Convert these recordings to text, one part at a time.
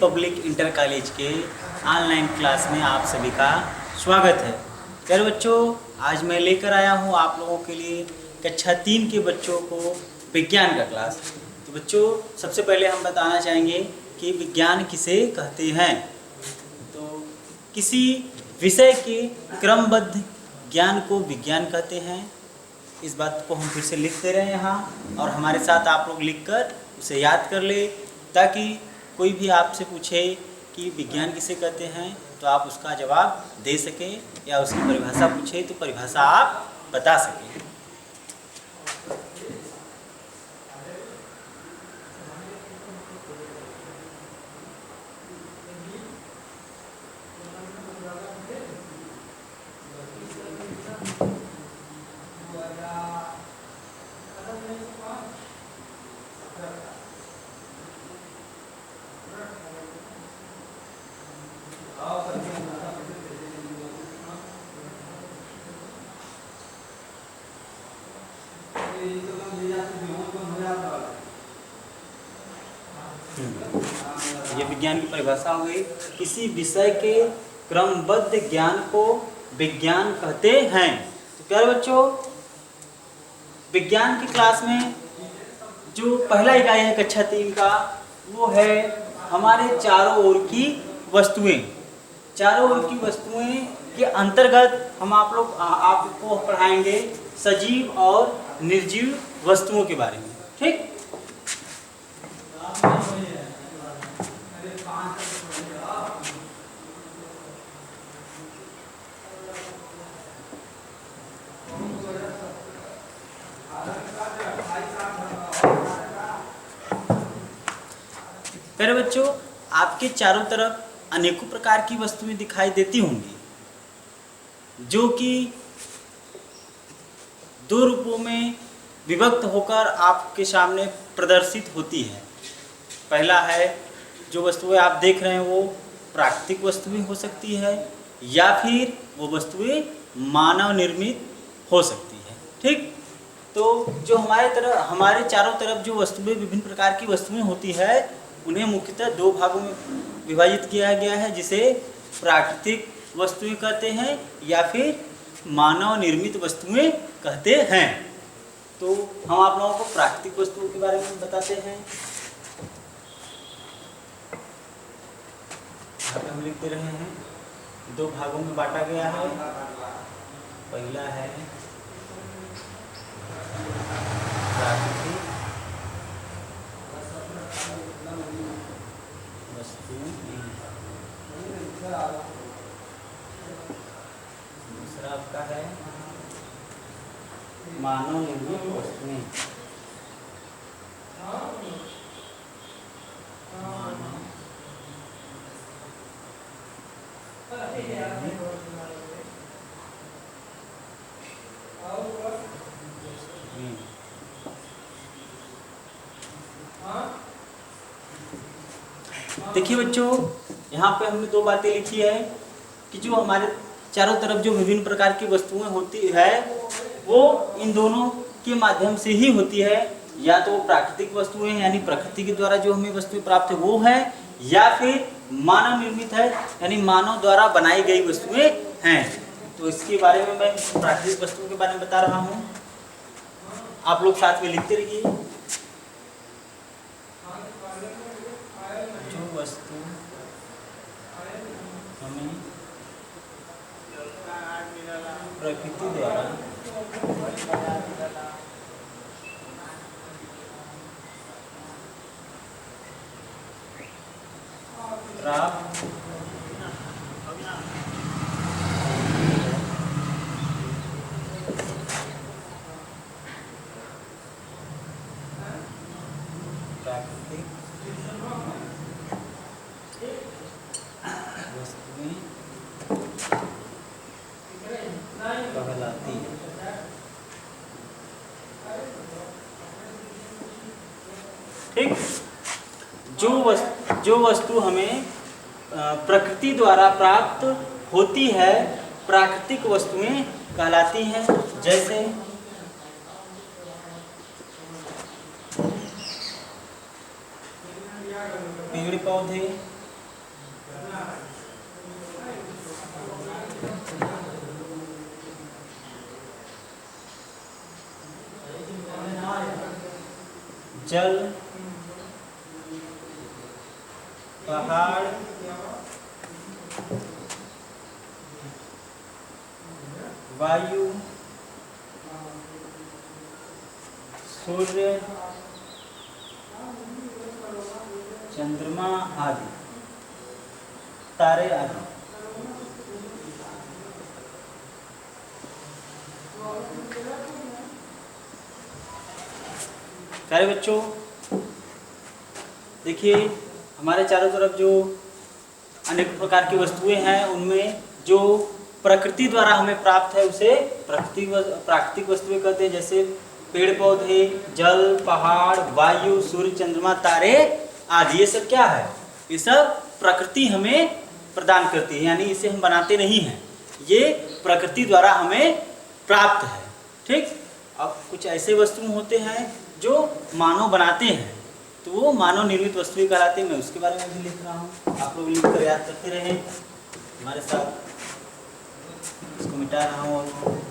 Public inter college के online class में आप सभी का स्वागत है। प्यारे बच्चों, आज मैं लेकर आया हूँ आप लोगों के लिए कक्षा 3 के बच्चों को विज्ञान का क्लास। तो बच्चों, सबसे पहले हम बताना चाहेंगे कि विज्ञान किसे कहते हैं। तो किसी विषय के क्रमबद्ध ज्ञान को विज्ञान कहते हैं। इस बात को हम फिर से लिखते रहे यहाँ, और हमारे साथ आप लोग लिखकर उसे याद कर ले, ताकि कोई भी आपसे पूछे कि विज्ञान किसे कहते हैं तो आप उसका जवाब दे सकें, या उसकी परिभाषा पूछे तो परिभाषा आप बता सकें। ये विज्ञान की परिभाषा हो गई। किसी विषय के क्रमबद्ध ज्ञान को विज्ञान कहते हैं। तो प्यारे बच्चों, विज्ञान की क्लास में जो पहला इकाई है कक्षा 3 का, वो है हमारे चारों ओर की वस्तुएं। चारों ओर की वस्तुएं के अंतर्गत हम आपको पढ़ाएंगे सजीव और निर्जीव वस्तुओं के बारे में। ठीक। प्यारे बच्चों, आपके चारों तरफ अनेकों प्रकार की वस्तुएं दिखाई देती होंगी, जो कि दो रूपों में विभक्त होकर आपके सामने प्रदर्शित होती है। पहला है, जो वस्तुएं आप देख रहे हैं वो प्राकृतिक वस्तुएं हो सकती है, या फिर वो वस्तुएं मानव निर्मित हो सकती है। ठीक। तो जो हमारे चारों तरफ जो वस्तुएं, विभिन्न प्रकार की वस्तुएं होती है, उन्हें मुख्यतः दो भागों में विभाजित किया गया है, जिसे प्राकृतिक वस्तुएं कहते हैं या फिर मानव निर्मित वस्तुएं कहते हैं। तो हम आप लोगों को प्राकृतिक वस्तुओं के बारे में बताते हैं। हम लिखते रहे हैं, दो भागों में बांटा गया है। पहला है प्राकृतिक वस्तु, दूसरा आपका है मानव निर्मित वस्तुएं। देखिए बच्चों, यहाँ पे हमने दो बातें लिखी है कि जो हमारे चारों तरफ जो विभिन्न प्रकार की वस्तुएं होती है, वो इन दोनों के माध्यम से ही होती है। या तो प्राकृतिक वस्तुएं यानी प्रकृति के द्वारा जो हमें वस्तुएं प्राप्त है वो है, या फिर मानव निर्मित है यानी मानव द्वारा बनाई गई वस्तुएं हैं। तो इसके बारे में मैं प्राकृतिक वस्तुओं के बारे में बता रहा हूँ। आप लोग साथ में लिखते रहिए। जो वस्तु हमें प्रकृति द्वारा प्राप्त प्राकृतिक वस्तुएं कहलाती है। ठीक। जो वस्तु हमें प्रकृति द्वारा प्राप्त होती है, प्राकृतिक वस्तुएं कहलाती हैं। जैसे पेड़ पौधे, जल, पहाड़, वायु, सूर्य, चंद्रमा आदि, तारे आदि। प्यारे बच्चों, देखिए हमारे चारों तरफ जो अनेक प्रकार की वस्तुएं हैं, उनमें जो प्रकृति द्वारा हमें प्राप्त है उसे प्राकृतिक वस्तुएं कहते हैं। जैसे पेड़ पौधे, जल, पहाड़, वायु, सूर्य, चंद्रमा, तारे आदि, ये सब क्या है? ये सब प्रकृति हमें प्रदान करती है, यानी इसे हम बनाते नहीं हैं, ये प्रकृति द्वारा हमें प्राप्त है। ठीक। अब कुछ ऐसे वस्तु होते हैं जो मानव बनाते हैं, तो वो मानव निर्मित वस्तुएं कहलाते हैं। मैं उसके बारे में भी लिख रहा हूँ, आप लोग लिख कर याद करते रहें हमारे साथ। इसको मिटा रहा हूँ और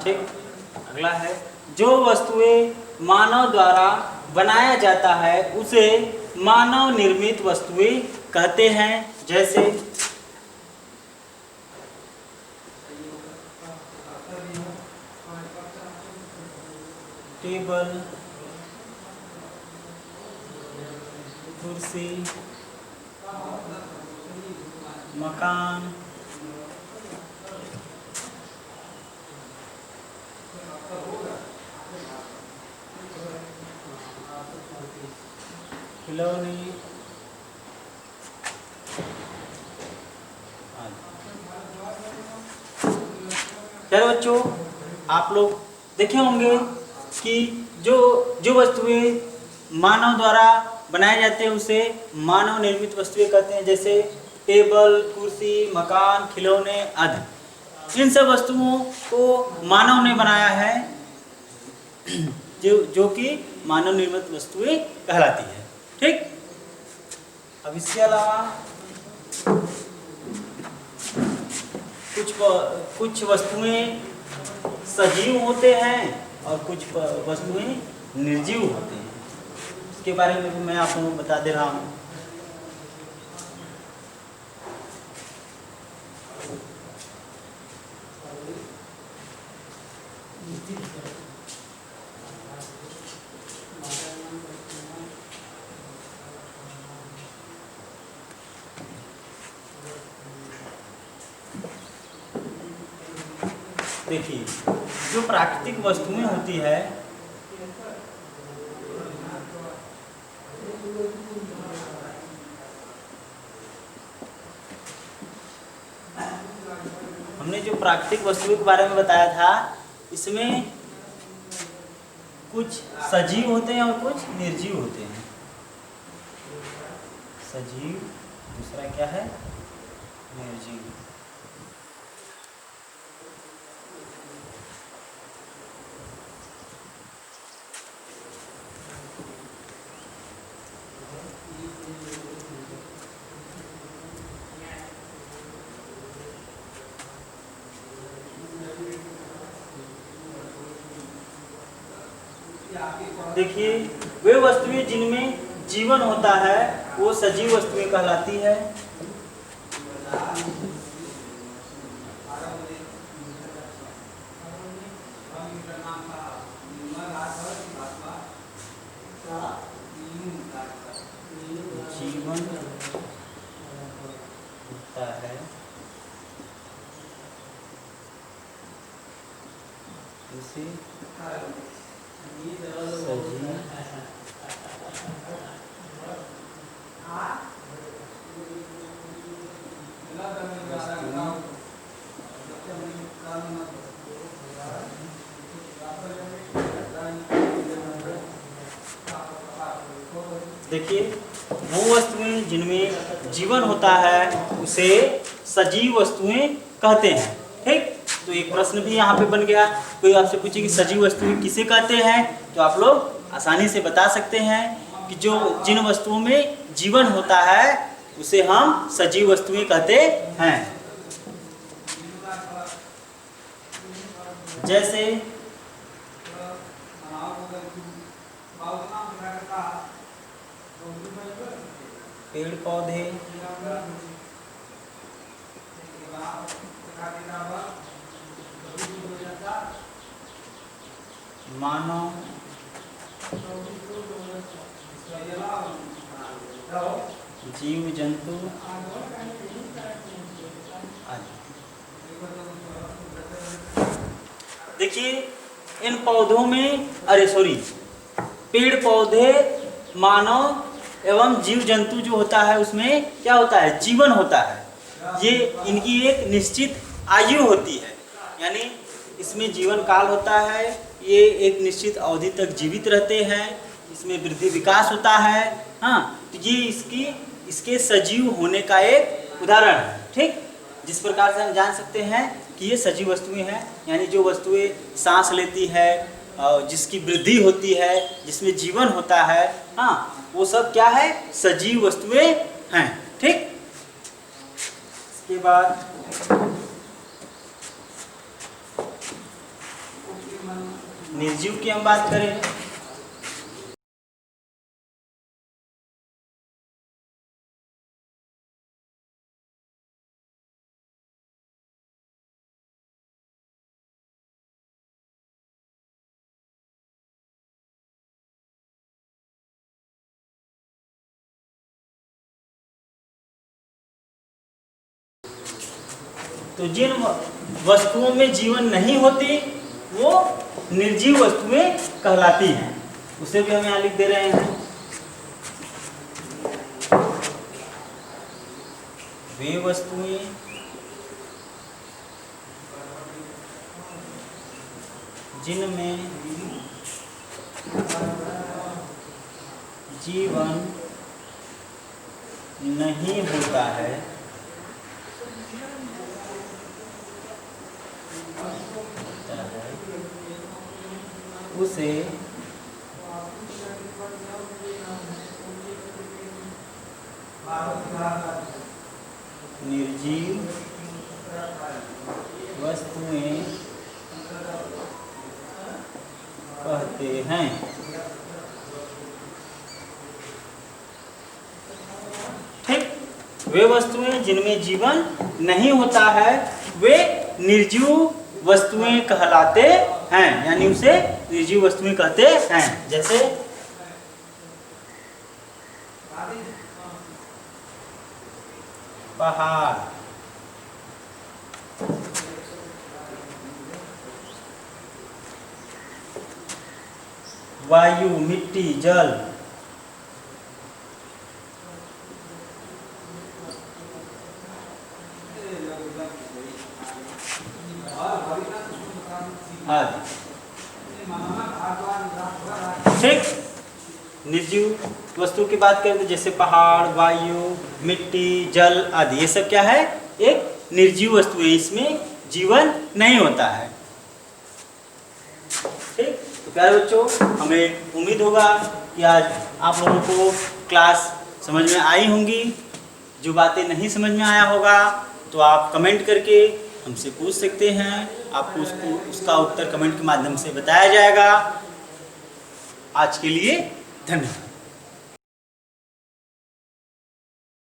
ठीक। अगला है, जो वस्तुएं मानव द्वारा बनाया जाता है उसे मानव निर्मित वस्तुएं कहते हैं। जैसे टेबल, कुर्सी, मकान, खिलौने आदि। प्यारे बच्चों, आप लोग देखे होंगे कि जो वस्तुएं मानव द्वारा बनाए जाते हैं उसे मानव निर्मित वस्तुएं कहते हैं। जैसे टेबल, कुर्सी, मकान, खिलौने आदि। इन सब वस्तुओं को मानव ने बनाया है, जो कि मानव निर्मित वस्तुएं कहलाती है। ठीक। अब इसके अलावा कुछ वस्तुएं सजीव होते हैं और कुछ वस्तुएं निर्जीव होते हैं। इसके बारे में भी मैं आप लोगों को बता दे रहा हूँ। देखिए, जो प्राकृतिक वस्तुएं होती है, हमने जो प्राकृतिक वस्तुओं के बारे में बताया था, इसमें कुछ सजीव होते हैं और कुछ निर्जीव होते हैं। सजीव, दूसरा क्या है? निर्जीव। देखिए, वे वस्तुएं जिनमें जीवन होता है वो सजीव वस्तुएं कहलाती है। जीवन होता है उसे देखिए, वो वस्तुएं जिनमें जीवन होता है उसे सजीव वस्तुएं कहते हैं। ठीक, तो एक प्रश्न भी यहाँ पे बन गया। कोई आपसे पूछे कि सजीव वस्तुएं किसे कहते हैं, तो आप लोग आसानी से बता सकते हैं कि जो जिन वस्तुओं में जीवन होता है उसे हम सजीव वस्तुएं कहते हैं। जैसे पेड़ पौधे, मानव, जीव जंतु आदि। देखिए, इन पौधों में पेड़ पौधे, मानव एवं जीव जंतु जो होता है उसमें क्या होता है, जीवन होता है। ये इनकी एक निश्चित आयु होती है, यानी इसमें जीवन काल होता है। ये एक निश्चित अवधि तक जीवित रहते हैं, इसमें वृद्धि विकास होता है। हाँ, तो ये इसके सजीव होने का एक उदाहरण है। ठीक, जिस प्रकार से हम जान सकते हैं कि ये सजीव वस्तुएं हैं, यानी जो वस्तुएं सांस लेती है, जिसकी वृद्धि होती है, जिसमें जीवन होता है, हाँ, वो सब क्या है, सजीव वस्तुएं हैं। ठीक, इसके बाद निर्जीव की हम बात करें। तो जिन वस्तुओं में जीवन नहीं होती वो निर्जीव वस्तुएं कहलाती हैं। उसे भी हम यहाँ लिख दे रहे हैं। वे वस्तुएं जिनमें जीवन नहीं होता है उसे निर्जीव वस्तुएं कहते हैं। ठीक, वे वस्तुएं जिनमें जीवन नहीं होता है वे निर्जीव वस्तुएं कहलाते हैं, यानी उसे निर्जीव वस्तुएं कहते हैं। जैसे पहाड़, वायु, मिट्टी, जल, आदि। ठीक, निर्जीव वस्तु की बात करें तो जैसे पहाड़, वायु, मिट्टी, जल आदि, ये सब क्या है, एक निर्जीव वस्तु है, इसमें जीवन नहीं होता है। ठीक, तो प्यारे बच्चों, हमें उम्मीद होगा कि आज आप लोगों को क्लास समझ में आई होंगी। जो बातें नहीं समझ में आया होगा तो आप कमेंट करके हमसे पूछ सकते हैं, आपको उसका उत्तर कमेंट के माध्यम से बताया जाएगा। आज के लिए धन्यवाद।